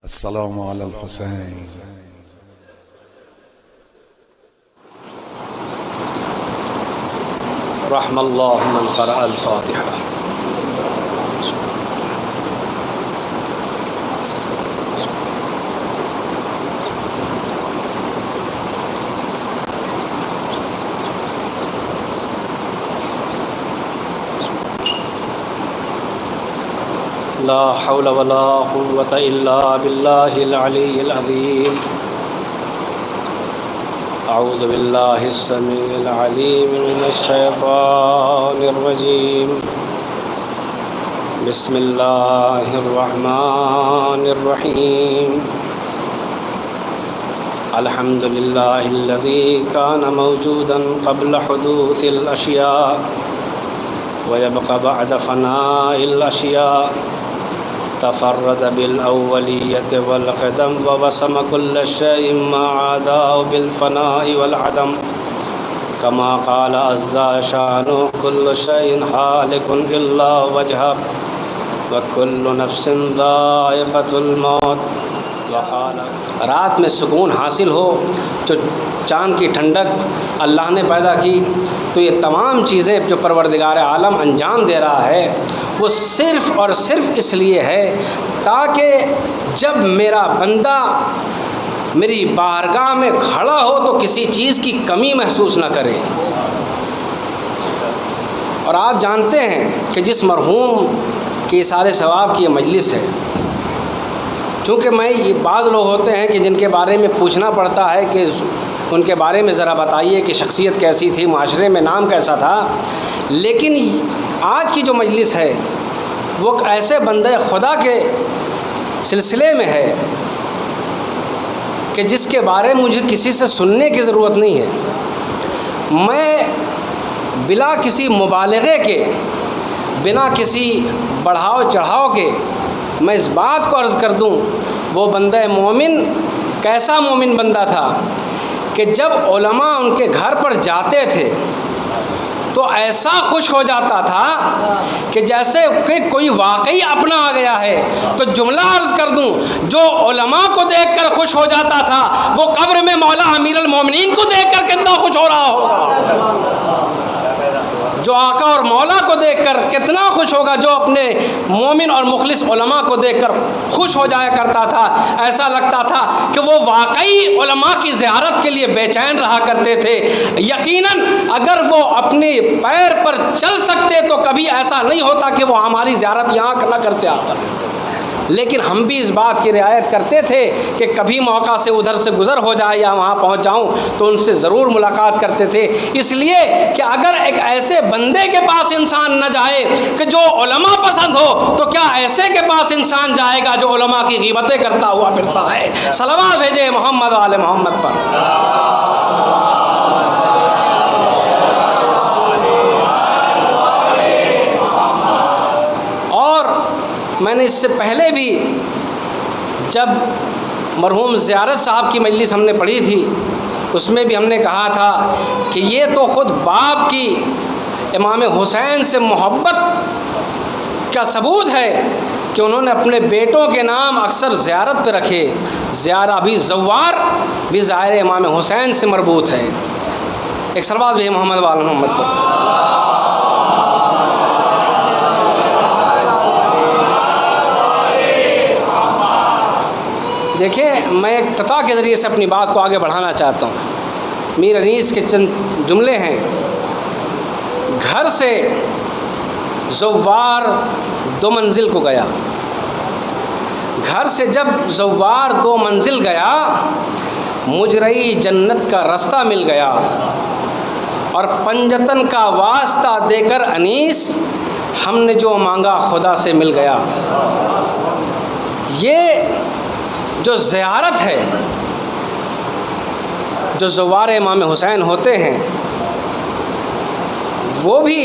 السلام على الحسين. رحم الله من قرأ الفاتحة. لا حول ولا قوة إلا بالله العلي العظيم. أعوذ بالله السميع العليم من الشيطان الرجيم. بسم الله الرحمن الرحيم. الحمد لله الذي كان موجودا قبل حدوث الأشياء ويبقى بعد فناء الأشياء. تفرد بالأولية والقدم ووسم كل شيء ما عاداه بالفناء والعدم، كما قال عز شانه كل شيء هالك إلا وجهه وكل نفس ذائقة الموت. وقال رات میں سکون حاصل ہو، جو چاند کی ٹھنڈک اللہ نے پیدا کی، تو یہ تمام چیزیں جو پروردگار عالم انجام دے رہا ہے وہ صرف اور صرف اس لیے ہے تاکہ جب میرا بندہ میری بارگاہ میں کھڑا ہو تو کسی چیز کی کمی محسوس نہ کرے. اور آپ جانتے ہیں کہ جس مرحوم کی ایصال ثواب کی یہ مجلس ہے، چونکہ یہ بعض لوگ ہوتے ہیں کہ جن کے بارے میں پوچھنا پڑتا ہے کہ ان کے بارے میں ذرا بتائیے کہ شخصیت کیسی تھی، معاشرے میں نام کیسا تھا، لیکن آج کی جو مجلس ہے وہ ایسے بندہ خدا کے سلسلے میں ہے کہ جس کے بارے میں مجھے کسی سے سننے کی ضرورت نہیں ہے. میں بلا کسی مبالغے کے، بنا کسی بڑھاؤ چڑھاؤ کے میں اس بات کو عرض کر دوں، وہ بندہ مومن کیسا مومن بندہ تھا کہ جب علماء ان کے گھر پر جاتے تھے تو ایسا خوش ہو جاتا تھا کہ جیسے کہ کوئی واقعی اپنا آ گیا ہے. تو جملہ عرض کر دوں، جو علماء کو دیکھ کر خوش ہو جاتا تھا وہ قبر میں مولا امیر المومنین کو دیکھ کر کتنا خوش ہو رہا ہوگا، جو آقا اور مولا کو دیکھ کر کتنا خوش ہوگا، جو اپنے مومن اور مخلص علماء کو دیکھ کر خوش ہو جایا کرتا تھا. ایسا لگتا تھا کہ وہ واقعی علماء کی زیارت کے لیے بے چین رہا کرتے تھے. یقیناً اگر وہ اپنے پیر پر چل سکتے تو کبھی ایسا نہیں ہوتا کہ وہ ہماری زیارت یہاں نہ کرتے آ کر، لیکن ہم بھی اس بات کی رعایت کرتے تھے کہ کبھی موقع سے ادھر سے گزر ہو جائے یا وہاں پہنچ جاؤں تو ان سے ضرور ملاقات کرتے تھے. اس لیے کہ اگر ایک ایسے بندے کے پاس انسان نہ جائے کہ جو علماء پسند ہو تو کیا ایسے کے پاس انسان جائے گا جو علماء کی غیبتیں کرتا ہوا پھرتا ہے. صلوات بھیجے محمد و آل محمد پر. میں نے اس سے پہلے بھی جب مرحوم زیارت صاحب کی مجلس ہم نے پڑھی تھی اس میں بھی ہم نے کہا تھا کہ یہ تو خود باپ کی امام حسین سے محبت کا ثبوت ہے کہ انہوں نے اپنے بیٹوں کے نام اکثر زیارت پہ رکھے. ابھی زوار بھی ظاہر امام حسین سے مربوط ہے. ایک صلوات بھی محمد وعلی محمد پر. دیکھیں، میں ایک قطع کے ذریعے سے اپنی بات کو آگے بڑھانا چاہتا ہوں. میر انیس کے چند جملے ہیں. گھر سے زوار 2 منزل کو گیا، گھر سے جب زوار 2 منزل گیا مجرئی جنت کا رستہ مل گیا اور پنجتن کا واسطہ دے کر انیس ہم نے جو مانگا خدا سے مل گیا. یہ جو زیارت ہے، جو زوار امام حسین ہوتے ہیں وہ بھی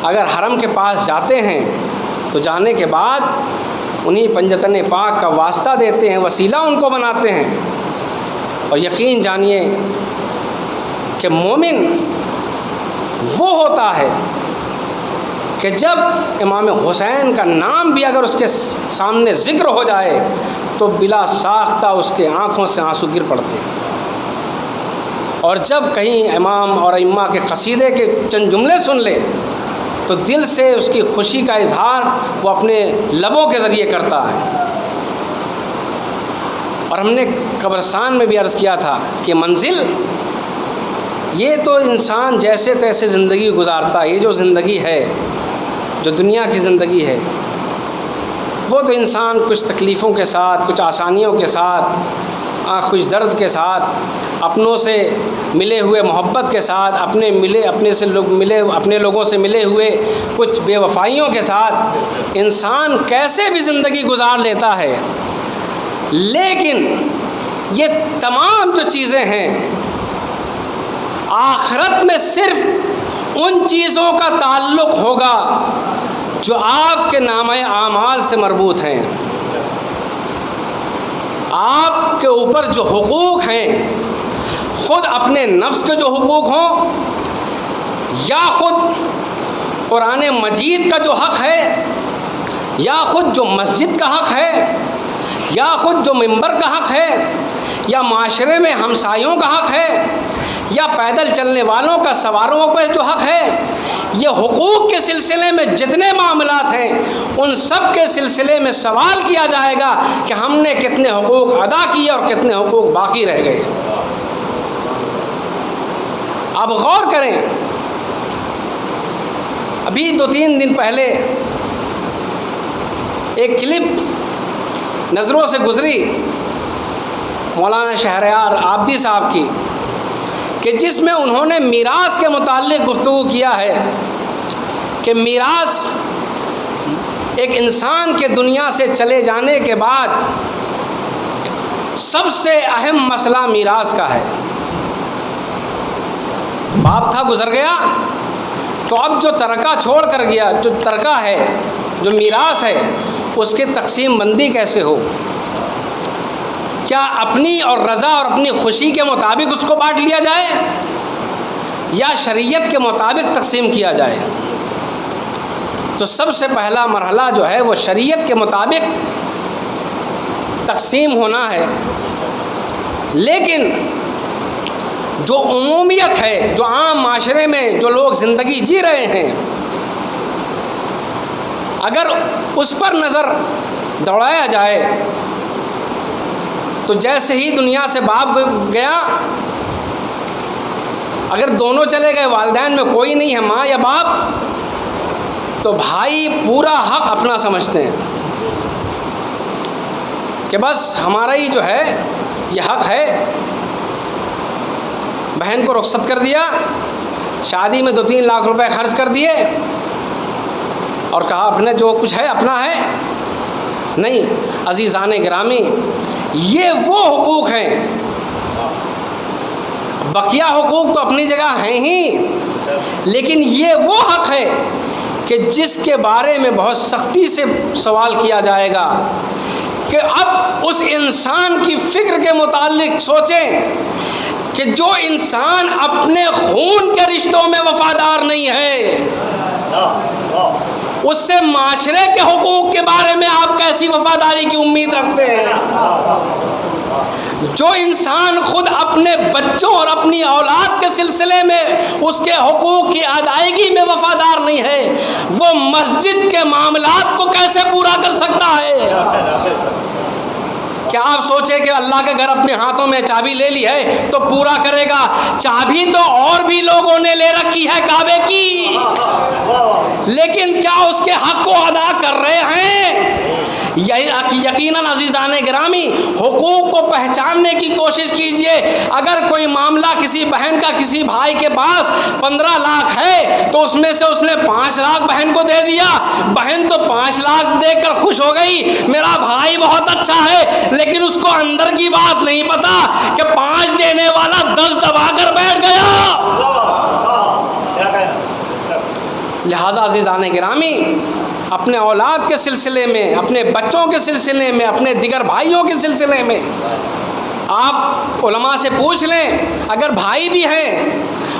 اگر حرم کے پاس جاتے ہیں تو جانے کے بعد انہی پنجتن پاک کا واسطہ دیتے ہیں، وسیلہ ان کو بناتے ہیں. اور یقین جانیے کہ مومن وہ ہوتا ہے کہ جب امام حسین کا نام بھی اگر اس کے سامنے ذکر ہو جائے تو بلا ساختہ اس کے آنکھوں سے آنسو گر پڑتے ہیں، اور جب کہیں امام اور ائمہ کے قصیدے کے چند جملے سن لے تو دل سے اس کی خوشی کا اظہار وہ اپنے لبوں کے ذریعے کرتا ہے۔ اور ہم نے قبرستان میں بھی عرض کیا تھا کہ منزل یہ تو انسان جیسے تیسے زندگی گزارتا ہے، یہ جو زندگی ہے، جو دنیا کی زندگی ہے، وہ تو انسان کچھ تکلیفوں کے ساتھ، کچھ آسانیوں کے ساتھ، کچھ درد کے ساتھ، اپنوں سے ملے ہوئے محبت کے ساتھ، اپنے لوگوں سے ملے ہوئے کچھ بے وفائیوں کے ساتھ انسان کیسے بھی زندگی گزار لیتا ہے، لیکن یہ تمام جو چیزیں ہیں آخرت میں صرف ان چیزوں کا تعلق ہوگا جو آپ کے نامہ اعمال سے مربوط ہیں۔ آپ کے اوپر جو حقوق ہیں، خود اپنے نفس کے جو حقوق ہوں، یا خود قرآن مجید کا جو حق ہے، یا خود جو مسجد کا حق ہے، یا خود جو منبر کا حق ہے، یا معاشرے میں ہمسایوں کا حق ہے، یا پیدل چلنے والوں کا سواروں پر جو حق ہے، یہ حقوق کے سلسلے میں جتنے معاملات ہیں ان سب کے سلسلے میں سوال کیا جائے گا کہ ہم نے کتنے حقوق ادا کیے اور کتنے حقوق باقی رہ گئے۔ اب غور کریں، ابھی 2-3 دن پہلے ایک کلپ نظروں سے گزری مولانا شہریار عابدی صاحب کی، کہ جس میں انہوں نے میراث کے متعلق گفتگو کیا ہے کہ میراث ایک انسان کے دنیا سے چلے جانے کے بعد سب سے اہم مسئلہ میراث کا ہے۔ باپ تھا، گزر گیا، تو اب جو ترکہ چھوڑ کر گیا، جو ترکہ ہے، جو میراث ہے، اس کی تقسیم بندی کیسے ہو؟ کیا اپنی اور رضا اور اپنی خوشی کے مطابق اس کو بانٹ لیا جائے یا شریعت کے مطابق تقسیم کیا جائے؟ تو سب سے پہلا مرحلہ جو ہے وہ شریعت کے مطابق تقسیم ہونا ہے، لیکن جو عمومیت ہے، جو عام معاشرے میں جو لوگ زندگی جی رہے ہیں، اگر اس پر نظر دوڑایا جائے تو جیسے ہی دنیا سے باپ گیا، اگر دونوں چلے گئے، والدین میں کوئی نہیں ہے، ماں یا باپ، تو بھائی پورا حق اپنا سمجھتے ہیں کہ بس ہمارا ہی جو ہے یہ حق ہے۔ بہن کو رخصت کر دیا، شادی میں 2-3 لاکھ روپے خرچ کر دیے اور کہا اپنے جو کچھ ہے اپنا ہے۔ نہیں عزیزان گرامی، یہ وہ حقوق ہیں، بقیہ حقوق تو اپنی جگہ ہیں ہی، لیکن یہ وہ حق ہے کہ جس کے بارے میں بہت سختی سے سوال کیا جائے گا کہ اب اس انسان کی فکر کے متعلق سوچیں کہ جو انسان اپنے خون کے رشتوں میں وفادار نہیں ہے، اس سے معاشرے کے حقوق کے بارے میں آپ کیسی وفاداری کی امید رکھتے ہیں؟ جو انسان خود اپنے بچوں اور اپنی اولاد کے سلسلے میں اس کے حقوق کی ادائیگی میں وفادار نہیں ہے، وہ مسجد کے معاملات کو کیسے پورا کر سکتا ہے؟ کیا آپ سوچیں کہ اللہ کے گھر اپنے ہاتھوں میں چابی لے لی ہے تو پورا کرے گا؟ چابی تو اور بھی لوگوں نے لے رکھی ہے کعبے کی، لیکن کیا اس کے حق کو ادا کر رہے ہیں؟ یقیناً عزیزان گرامی، حقوق کو پہچاننے کی کوشش کیجئے۔ اگر کوئی معاملہ کسی بہن کا کسی بھائی کے پاس 15 لاکھ ہے تو اس میں سے اس نے 5 لاکھ بہن کو دے دیا، بہن تو 5 لاکھ دے کر خوش ہو گئی، میرا بھائی بہت اچھا ہے، لیکن اس کو اندر کی بات نہیں پتا کہ 5 دینے والا 10 دبا کر بیٹھ گیا۔ لہذا عزیزان گرامی، اپنے اولاد کے سلسلے میں، اپنے بچوں کے سلسلے میں، اپنے دیگر بھائیوں کے سلسلے میں آپ علماء سے پوچھ لیں۔ اگر بھائی بھی ہیں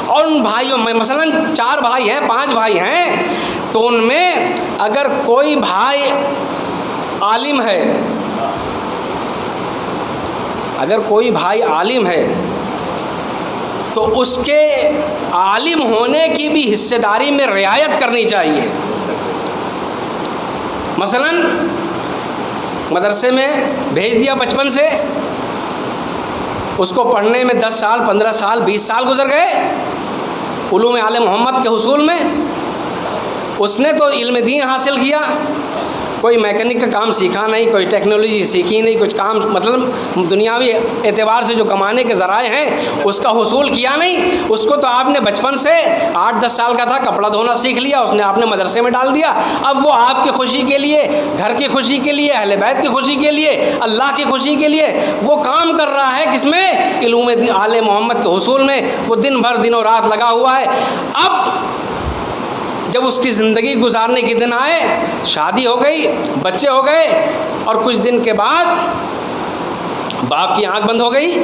اور ان بھائیوں میں مثلا 4 بھائی ہیں، 5 بھائی ہیں، تو ان میں اگر کوئی بھائی عالم ہے اگر کوئی بھائی عالم ہے تو اس کے عالم ہونے کی بھی حصہ داری میں رعایت کرنی چاہیے. مثلا مدرسے میں بھیج دیا بچپن سے، اس کو پڑھنے میں 10 سال 15 سال 20 سال گزر گئے علوم آل محمد کے حصول میں. اس نے تو علم دین حاصل کیا، کوئی میکینک کا کام سیکھا نہیں، کوئی ٹیکنالوجی سیکھی نہیں، کچھ کام مطلب دنیاوی اعتبار سے جو کمانے کے ذرائع ہیں اس کا حصول کیا نہیں. اس کو تو آپ نے بچپن سے 8-10 سال کا تھا کپڑا دھونا سیکھ لیا، اس نے آپ نے مدرسے میں ڈال دیا. اب وہ آپ کی خوشی کے لیے، گھر کی خوشی کے لیے، اہل بیت کی خوشی کے لیے، اللہ کی خوشی کے لیے وہ کام کر رہا ہے. کس میں؟ علوم آل محمد کے حصول میں. وہ دن بھر دن و رات لگا ہوا ہے. اب جب اس کی زندگی گزارنے کے دن آئے، شادی ہو گئی، بچے ہو گئے، اور کچھ دن کے بعد باپ کی آنکھ بند ہو گئی.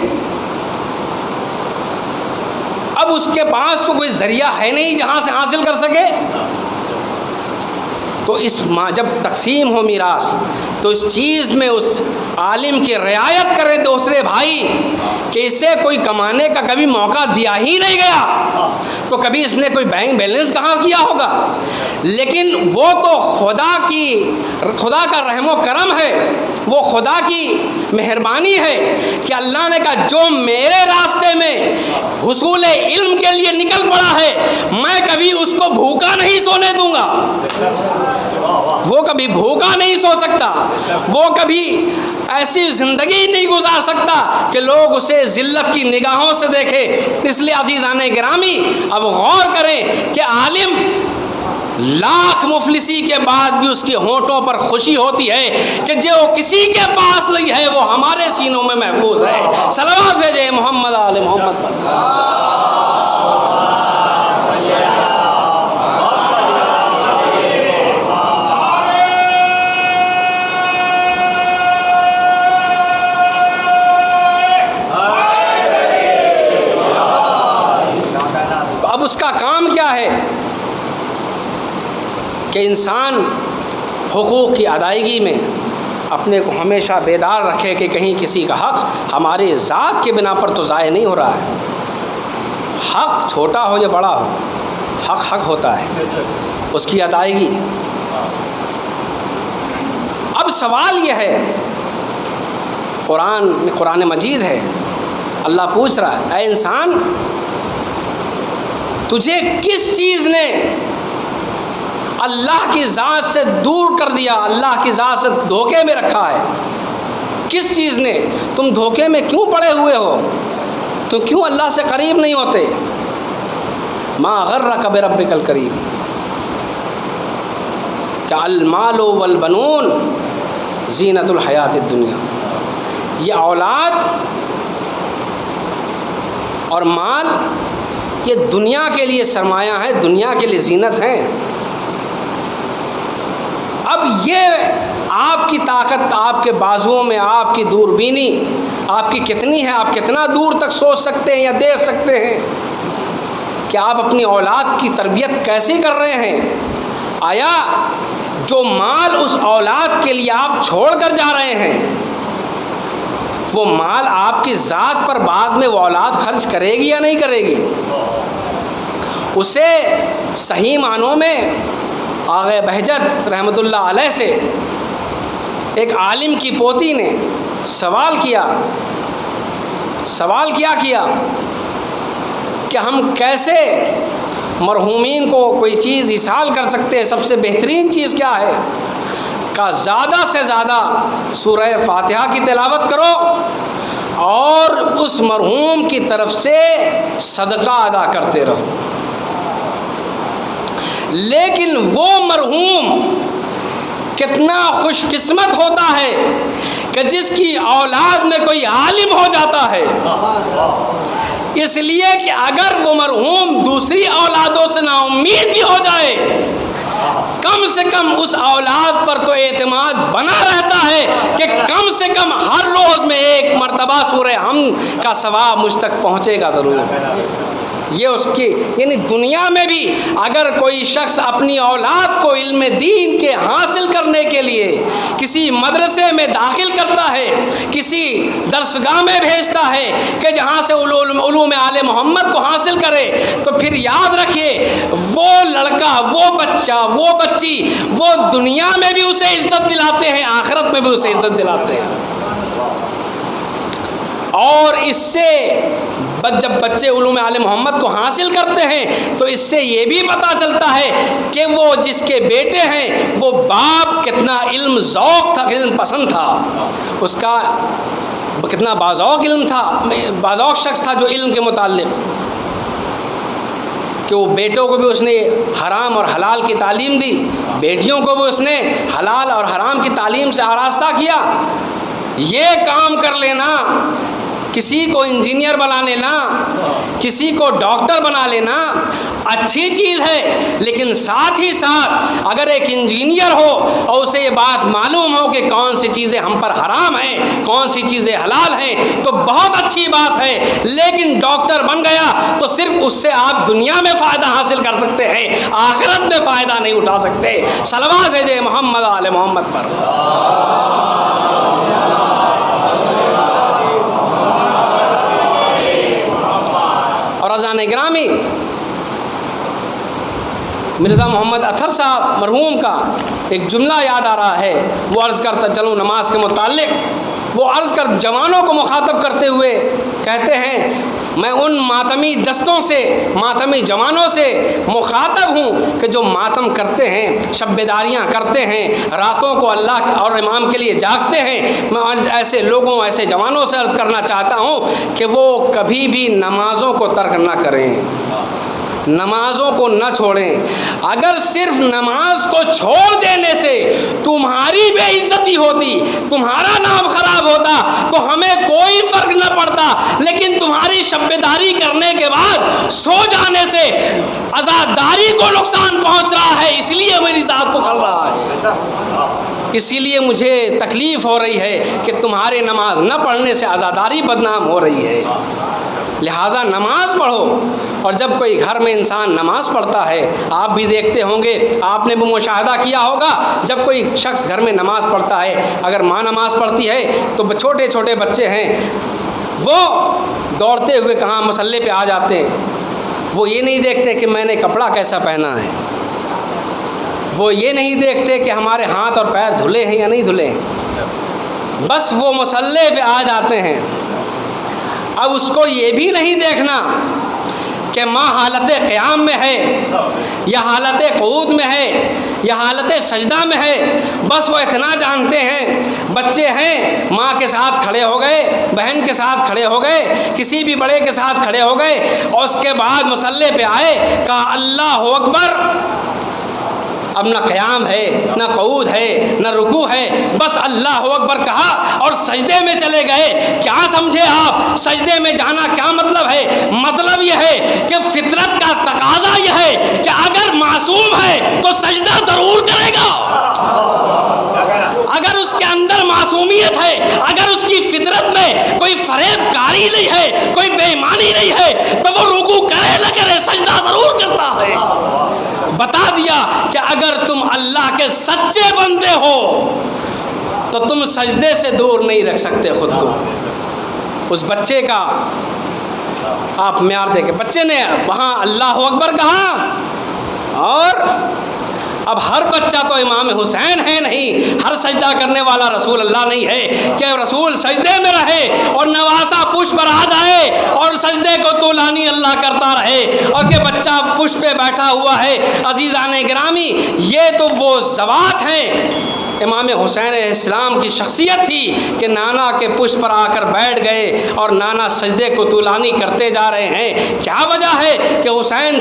اب اس کے پاس تو کوئی ذریعہ ہے نہیں جہاں سے حاصل کر سکے. تو اس جب تقسیم ہو میراث تو اس چیز میں اس عالم کی رعایت کرے دوسرے بھائی کہ اسے کوئی کمانے کا کبھی موقع دیا ہی نہیں گیا، تو کبھی اس نے کوئی بینک بیلنس کہاں کیا ہوگا. لیکن وہ تو خدا کا رحم و کرم ہے، وہ خدا کی مہربانی ہے کہ اللہ نے کہا جو میرے راستے میں حصول علم کے لیے نکل پڑا ہے میں کبھی اس کو بھوکا نہیں سونے دوں گا. وہ کبھی بھوکا نہیں سو سکتا، وہ کبھی ایسی زندگی نہیں گزار سکتا کہ لوگ اسے ذلت کی نگاہوں سے دیکھیں. اس لیے عزیزان گرامی اب غور کریں کہ عالم لاکھ مفلسی کے بعد بھی اس کے ہونٹوں پر خوشی ہوتی ہے کہ جو کسی کے پاس نہیں ہے وہ ہمارے سینوں میں محفوظ ہے. صلوات بھیجیں محمد آل محمد پر. اس کا کام کیا ہے کہ انسان حقوق کی ادائیگی میں اپنے کو ہمیشہ بیدار رکھے کہ کہیں کسی کا حق ہمارے ذات کے بنا پر تو ضائع نہیں ہو رہا ہے. حق چھوٹا ہو یا بڑا ہو، حق حق ہوتا ہے، اس کی ادائیگی. اب سوال یہ ہے، قرآن مجید ہے، اللہ پوچھ رہا ہے اے انسان تجھے کس چیز نے اللہ کی ذات سے دور کر دیا، اللہ کی ذات سے دھوکے میں رکھا ہے؟ کس چیز نے؟ تم دھوکے میں کیوں پڑے ہوئے ہو؟ تم کیوں اللہ سے قریب نہیں ہوتے؟ ما غرک بربک الکریم، کہ المال والبنون زینت الحیات الدنیا. یہ اولاد اور مال یہ دنیا کے لیے سرمایہ ہے، دنیا کے لیے زینت ہے. اب یہ آپ کی طاقت، آپ کے بازوؤں میں آپ کی دوربینی آپ کی کتنی ہے؟ آپ کتنا دور تک سوچ سکتے ہیں یا دیکھ سکتے ہیں کہ آپ اپنی اولاد کی تربیت کیسے کر رہے ہیں؟ آیا جو مال اس اولاد کے لیے آپ چھوڑ کر جا رہے ہیں وہ مال آپ کی ذات پر بعد میں وہ اولاد خرچ کرے گی یا نہیں کرے گی؟ اسے صحیح معنوں میں آغا بہجت رحمۃ اللہ علیہ سے ایک عالم کی پوتی نے سوال کیا کہ ہم کیسے مرحومین کو کوئی چیز ایصال کر سکتے ہیں؟ سب سے بہترین چیز کیا ہے؟ کہ زیادہ سے زیادہ سورہ فاتحہ کی تلاوت کرو اور اس مرحوم کی طرف سے صدقہ ادا کرتے رہو. لیکن وہ مرحوم کتنا خوش قسمت ہوتا ہے کہ جس کی اولاد میں کوئی عالم ہو جاتا ہے. اس لیے کہ اگر وہ مرحوم دوسری اولادوں سے نا امید بھی ہو جائے کم سے کم اس اولاد پر تو اعتماد بنا رہتا ہے کہ کم سے کم ہر روز میں ایک مرتبہ سورہ حمد کا ثواب مجھ تک پہنچے گا ضرور. یہ اس کی یعنی دنیا میں بھی اگر کوئی شخص اپنی اولاد کو علم دین کے حاصل کرنے کے لیے کسی مدرسے میں داخل کرتا ہے، کسی کسی درسگاہ میں بھیجتا ہے کہ جہاں سے علوم آل محمد کو حاصل کرے، تو پھر یاد رکھیے وہ لڑکا، وہ بچہ، وہ بچی، وہ دنیا میں بھی اسے عزت دلاتے ہیں، آخرت میں بھی اسے عزت دلاتے ہیں۔ اور اس سے جب بچے علوم آل محمد کو حاصل کرتے ہیں تو اس سے یہ بھی پتہ چلتا ہے کہ وہ جس کے بیٹے ہیں وہ باپ کتنا علم ذوق تھا، علم پسند تھا، اس کا کتنا باذوق علم تھا، باذوق شخص تھا جو علم کے متعلق، کہ وہ بیٹوں کو بھی اس نے حرام اور حلال کی تعلیم دی، بیٹیوں کو بھی اس نے حلال اور حرام کی تعلیم سے آراستہ کیا۔ یہ کام کر لینا، کسی کو انجینئر بنا لینا، کسی کو ڈاکٹر بنا لینا اچھی چیز ہے، لیکن ساتھ ہی ساتھ اگر ایک انجینئر ہو اور اسے یہ بات معلوم ہو کہ کون سی چیزیں ہم پر حرام ہیں، کون سی چیزیں حلال ہیں، تو بہت اچھی بات ہے، لیکن ڈاکٹر بن گیا تو صرف اس سے آپ دنیا میں فائدہ حاصل کر سکتے ہیں، آخرت میں فائدہ نہیں اٹھا سکتے۔ صلوات بھیجے محمد آل محمد پر۔ اور اذان گرامی، مرزا محمد اطہر صاحب مرحوم کا ایک جملہ یاد آ رہا ہے، وہ عرض کرتا چلوں نماز کے متعلق، وہ عرض کر جوانوں کو مخاطب کرتے ہوئے کہتے ہیں، میں ان ماتمی دستوں سے، ماتمی جوانوں سے مخاطب ہوں کہ جو ماتم کرتے ہیں، شب بیداریاں کرتے ہیں، راتوں کو اللہ اور امام کے لیے جاگتے ہیں۔ میں ایسے لوگوں، ایسے جوانوں سے عرض کرنا چاہتا ہوں کہ وہ کبھی بھی نمازوں کو ترک نہ کریں، نمازوں کو نہ چھوڑیں۔ اگر صرف نماز کو چھوڑ دینے سے تمہاری بے عزتی ہوتی، تمہارا نام خراب ہوتا تو ہمیں کوئی فرق نہ پڑتا، لیکن تمہاری شبیداری کرنے کے بعد سو جانے سے عزاداری کو نقصان پہنچ رہا ہے، اس لیے میری ذات کو کھل رہا ہے، اسی لیے مجھے تکلیف ہو رہی ہے کہ تمہارے نماز نہ پڑھنے سے عزاداری بدنام ہو رہی ہے۔ لہٰذا نماز پڑھو۔ اور جب کوئی گھر میں انسان نماز پڑھتا ہے، آپ بھی دیکھتے ہوں گے، آپ نے بھی مشاہدہ کیا ہوگا، جب کوئی شخص گھر میں نماز پڑھتا ہے، اگر ماں نماز پڑھتی ہے تو چھوٹے چھوٹے بچے ہیں، وہ دوڑتے ہوئے کہاں مصلی پہ آ جاتے ہیں۔ وہ یہ نہیں دیکھتے کہ میں نے کپڑا کیسا پہنا ہے، وہ یہ نہیں دیکھتے کہ ہمارے ہاتھ اور پیر دھلے ہیں یا نہیں دھلے ہیں، بس وہ مصلی پہ آ جاتے ہیں۔ اب اس کو یہ بھی نہیں دیکھنا کہ ماں حالت قیام میں ہے یا حالت قعود میں ہے یا حالت سجدہ میں ہے، بس وہ اتنا جانتے ہیں بچے ہیں، ماں کے ساتھ کھڑے ہو گئے، بہن کے ساتھ کھڑے ہو گئے، کسی بھی بڑے کے ساتھ کھڑے ہو گئے، اور اس کے بعد مصلی پہ آئے، کہا اللہ اکبر، اب نہ قیام ہے، نہ قعود ہے، نہ رکوع ہے، بس اللہ اکبر کہا اور سجدے میں چلے گئے۔ کیا سمجھے آپ؟ سجدے میں جانا کیا مطلب ہے؟ مطلب یہ ہے کہ فطرت کا تقاضا یہ ہے کہ اگر معصوم ہے تو سجدہ ضرور کرے گا، اگر اس کے اندر معصومیت ہے، اگر اس کی فطرت میں کوئی فریب کاری نہیں ہے، کوئی بے ایمانی نہیں ہے، تو وہ رکوع کرے نہ کرے سجدہ ضرور کرتا ہے۔ بتا دیا کہ اگر تم اللہ کے سچے بندے ہو تو تم سجدے سے دور نہیں رکھ سکتے خود کو۔ اس بچے کا آپ معیار دیکھیں، بچے نے وہاں اللہ اکبر کہا، اور اب ہر بچہ تو امام حسین ہے نہیں، ہر سجدہ کرنے والا رسول اللہ نہیں ہے کہ رسول سجدے میں رہے اور نواسا پشت پر آ جائے اور سجدے کو طولانی اللہ کرتا رہے، اور کہ بچہ پشت پہ بیٹھا ہوا ہے۔ عزیزان گرامی، یہ تو وہ ذوات ہیں، امام حسین علیہ السلام کی شخصیت تھی کہ نانا کے پشت پر آ کر بیٹھ گئے اور نانا سجدے کو طولانی کرتے جا رہے ہیں۔ کیا وجہ ہے کہ حسین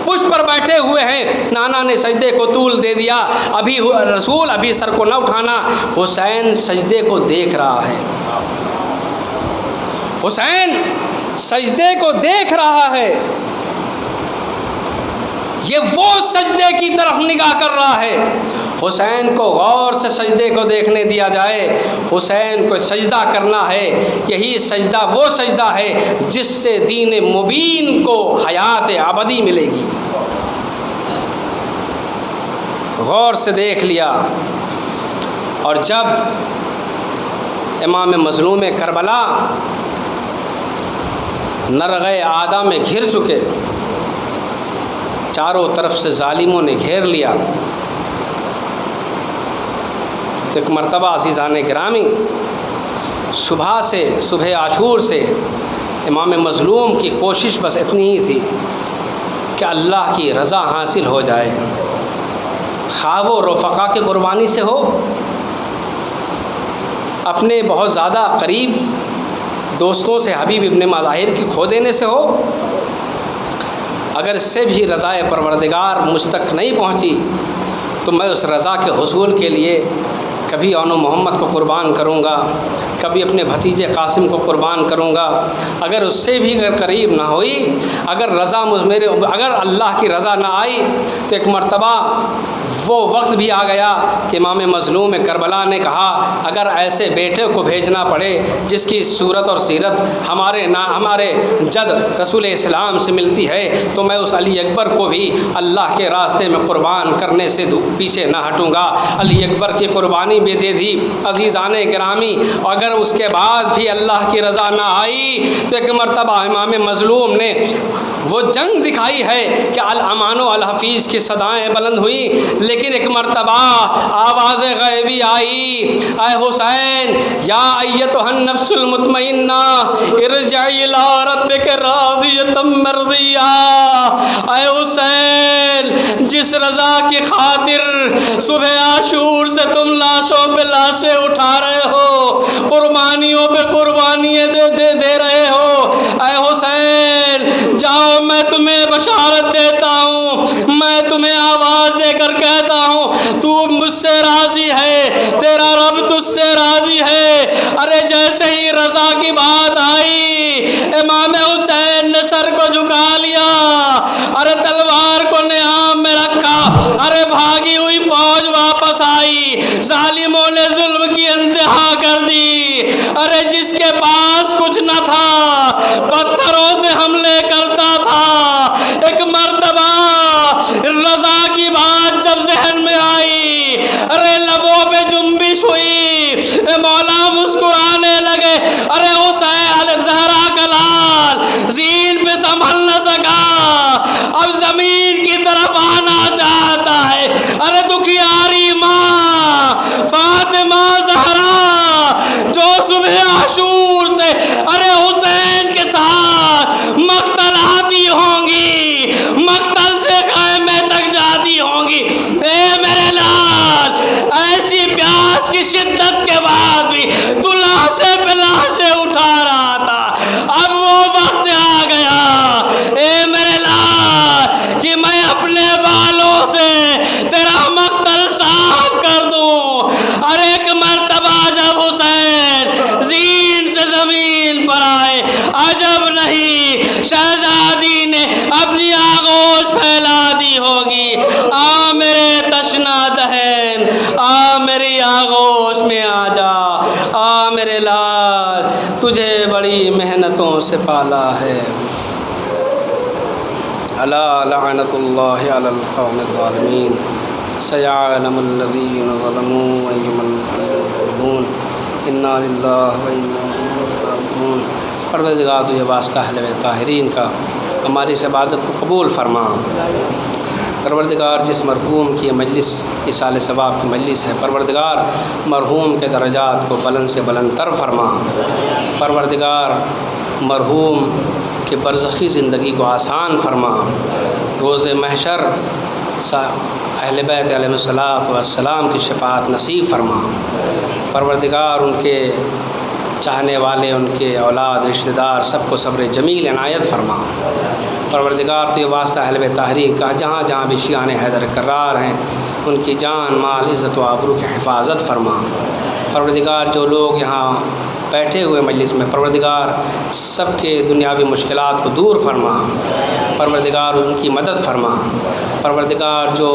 پشت پر بیٹھے ہوئے ہیں، نانا نے سجدے کو طول دے دیا، ابھی رسول ابھی سر کو نہ اٹھانا، حسین سجدے کو دیکھ رہا ہے، حسین سجدے کو دیکھ رہا ہے، یہ وہ سجدے کی طرف نگاہ کر رہا ہے۔ حسین کو غور سے سجدے کو دیکھنے دیا جائے، حسین کو سجدہ کرنا ہے، یہی سجدہ وہ سجدہ ہے جس سے دین مبین کو حیات ابدی ملے گی۔ غور سے دیکھ لیا، اور جب امام مظلوم کربلا نرغے آدھا میں گھر چکے، چاروں طرف سے ظالموں نے گھیر لیا۔ تو ایک مرتبہ عزیزان گرامی، صبح عاشور سے امام مظلوم کی کوشش بس اتنی ہی تھی کہ اللہ کی رضا حاصل ہو جائے، خواہ وہ رفقا کی قربانی سے ہو، اپنے بہت زیادہ قریب دوستوں سے حبیب ابن مظاہر کی کھو دینے سے ہو، اگر اس سے بھی رضا پروردگار مجھ تک نہیں پہنچی تو میں اس رضا کے حصول کے لیے کبھی اون محمد کو قربان کروں گا، کبھی اپنے بھتیجے قاسم کو قربان کروں گا۔ اگر اس سے بھی اگر قریب نہ ہوئی، اگر اللہ کی رضا نہ آئی تو ایک مرتبہ وہ وقت بھی آ گیا کہ امام مظلوم کربلا نے کہا اگر ایسے بیٹے کو بھیجنا پڑے جس کی صورت اور سیرت ہمارے جد رسول اسلام سے ملتی ہے تو میں اس علی اکبر کو بھی اللہ کے راستے میں قربان کرنے سے پیچھے نہ ہٹوں گا۔ علی اکبر کی قربانی بھی دے دی۔ عزیزان گرامی، اگر اس کے بعد بھی اللہ کی رضا نہ آئی تو ایک مرتبہ امام مظلوم نے وہ جنگ دکھائی ہے کہ الامان و الحفیظ کی صدائیں بلند ہوئیں، لیکن ایک مرتبہ آواز غیبی آئی، اے حسین یا ایتھا النفس المطمئنہ ارجعی الی ربک راضیۃ مرضیہ، اے حسین جس رضا کی خاطر صبح عاشور سے تم لاشوں پہ لاشیں اٹھا رہے ہو، قربانیوں پہ قربانیاں دے رہے ہو، اے حسین جاؤ میں تمہیں بشارت دیتا ہوں، میں تمہیں آواز دے کر کہتا ہوں تو مجھ سے راضی ہے، تیرا رب تجھ سے راضی ہے۔ ارے جیسے ہی رضا کی بات آئی امام حسین نے سر کو جھکا لیا، ارے تلوار کو نیام میں رکھا، ارے بھاگی ہوئی فوج واپس آئی، ظالموں نے ظلم کی انتہا کر دی۔ ارے جس کے پاس کچھ نہ تھا پتھروں سے حملے کرتا تھا، ایک مرتبہ رضا کی بات جب ذہن میں آئی، ارے لبوں پہ جنبش ہوئی، مولا مسکرانے لگے، ارے حسین زہرا کا لال زین پہ سنبھل نہ سکا، اب زمین کی طرف آنا چاہتا ہے۔ ارے دکھیاری ماں فاطمہ زہرا جو صبح عاشور سے ارے حسین کے ساتھ مقتل آتی ہوں گی، مقتل سے خیمے تک جاتی ہوں گی، اے میرے لال ایسی پیاس کی شدت کے بعد بھی تو لاشیں پہ لاشیں اٹھا رہا تھا۔ اب وہ وقت آ گیا اے میرے لال کہ میں اپنے بالوں سے تیرا مقتل صاف کر دوں۔ اور ایک مرتبہ جب حسین زین سے زمین پر آئے، عجب نہیں شہزادی نے اپنی آغوش پھیلا دی ہوگی، آ میرے تشنا دہن، آ میری آغوش میں آ جا، آ میرے لال تجھے بڑی محنتوں سے پالا ہے۔ الا لعنت اللہ علی القوم الظالمین سیعلم الذین ظلموا ای منقلبون انا للہ و انا الیہ راجعون۔ پروردگار تجھے واسطہ اہل بیت طاہرین کا ہماری اس عبادت کو قبول فرما۔ پروردگار جس مرحوم کی یہ مجلس ایصال ثواب کی مجلس ہے، پروردگار مرحوم کے درجات کو بلند سے بلند تر فرما۔ پروردگار مرحوم کی برزخی زندگی کو آسان فرما۔ روز محشر اہل بیت علیہ السلام کی شفاعت نصیب فرما۔ پروردگار ان کے چاہنے والے، ان کے اولاد، رشتہ دار سب کو صبر جمیل عنایت فرما۔ پروردگار تو یہ واسطہ اہل بیت طاہرین کا جہاں جہاں بھی شیعان حیدر قرار ہیں ان کی جان مال عزت و آبرو کی حفاظت فرما۔ پروردگار جو لوگ یہاں بیٹھے ہوئے مجلس میں، پروردگار سب کے دنیاوی مشکلات کو دور فرما۔ پروردگار ان کی مدد فرما۔ پروردگار جو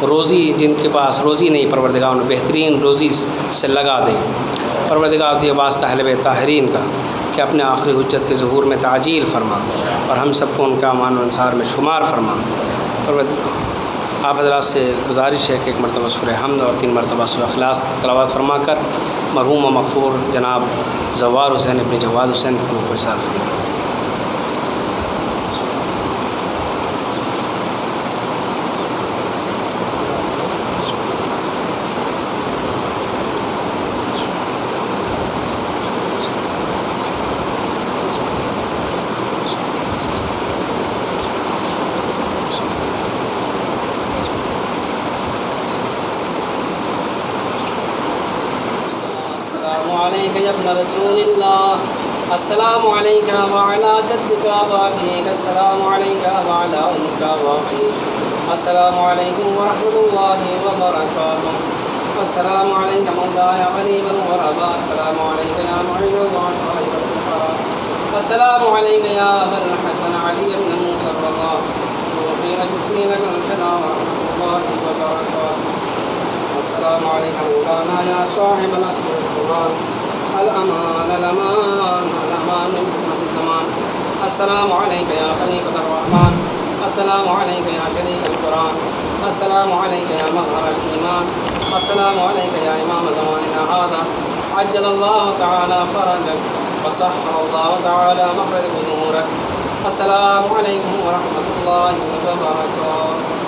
روزی جن کے پاس روزی نہیں، پروردگار انہیں بہترین روزی سے لگا دے۔ پروردگار تو یہ واسطہ اہل بیت طاہرین کا کہ اپنے آخری حجت کے ظہور میں تعجیل فرما اور ہم سب کو ان کا امان و انصار میں شمار فرما۔ آپ حضرات سے گزارش ہے کہ ایک مرتبہ سورہ حمد اور 3 مرتبہ سورہ اخلاص کی تلاوت فرما کر مرحوم و مغفور جناب زوار حسین ابن جواد حسین کی روح کو وصال فرمائے۔ السلام علیکم یا ابن رسول اللہ، السلام علیکم وعلی جدک وابیک، السلام علیکم وعلی امک وابیک، السلام علیکم ورحمۃ اللہ وبرکاتہ، السلام علیکم مولایا غریبا وربا، السلام علیکم یا معین وصاحب الفقراء، السلام علیکم یا ابا الحسن علی بن موسى الرضا، روحی و جسمی لک الفدا ورحمۃ اللہ وبرکاتہ، السلام علیکم مولانا یا صاحب العصر والزمان، الامان الامان الامان من فتنة الزمان، السلام علیکم یا خلیفۃ الرحمن، السلام علیکم یا شریک القرآن، السلام علیکم یا مظہر الایمان، السلام علیکم یا امام زماننا هذا، عجل اللہ تعالی فرجک وسحر اللہ تعالی مخرج ظہورک، السلام علیکم ورحمۃ اللہ وبرکاتہ۔